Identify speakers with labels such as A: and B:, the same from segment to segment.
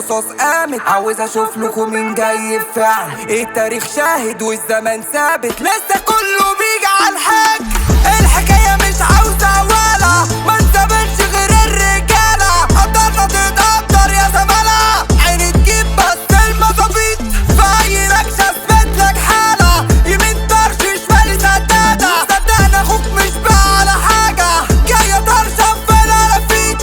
A: الرصاص قامت، عاوز اشوف لكم مين جاي بفعل. التاريخ شاهد والزمن ثابت، لسه كله بيجي على الحاج. الحكاية مش عاوزة ولا ما نسابلش غير الرجالة. قدرنا تتقدر يا زمالة، عيني تجيب بس المظابيط. في اي نكشة اثبت لك حالة، يمين طرش شمالي سدادة. صدقنا اخوك مش بقى على حاجة، جاية طرشة في الالافيت،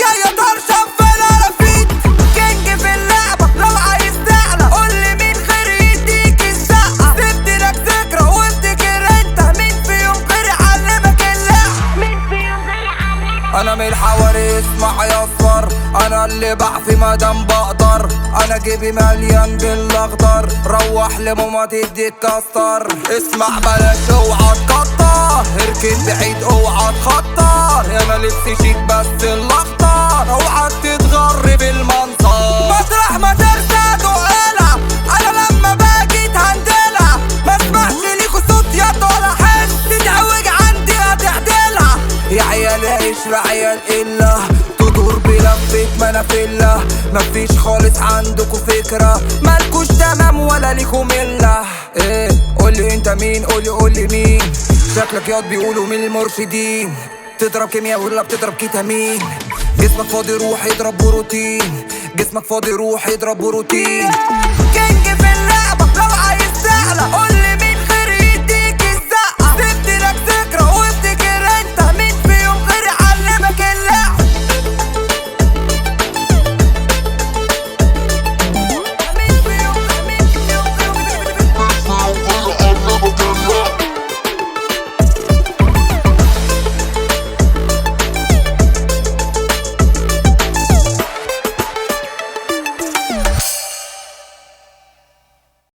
A: جاية طرشة في الالافيت. كينج في اللعبة لو عايز تعلى، قولي مين غير يديك الزقة. سبت لك ذكرى وافتكر انت مين في يوم غير علمك اللعبة.
B: مين في يوم غير علمك؟
A: انا من الحواري اسمع يا اصفر، انا اللي بعفي مادام بقدر. انا جيبي مليان بالاخضر، روح لماما تدي تكسر. اسمع بلاش اوعى تكتر، اركن بعيد اوعى تخطر. انا لبسي شيك بس الاخضر، اوعى تتغر بالمنظر. مطرح ما ترسى دقالة، انا لما باجي تهندلها. ما اسمعش ليكوا صوت يد ولا حس، تتعوج عندي هتعدلها. يا عيال عيش عيال إلا تدور بلفة منافلة. مفيش خالص عندكوا فكرة، مالكوش تمام ولا ليكوا ملة. ايه قولي انت مين، قولي مين. شكلك ياض بيقولوا من المرشدين. تضرب كيمياء ولا بتضرب كيتامين؟ جسمك فاضي روح يضرب بروتين، جسمك فاضي روح يضرب بروتين. كينج في اللعبة لو عايز تعلى.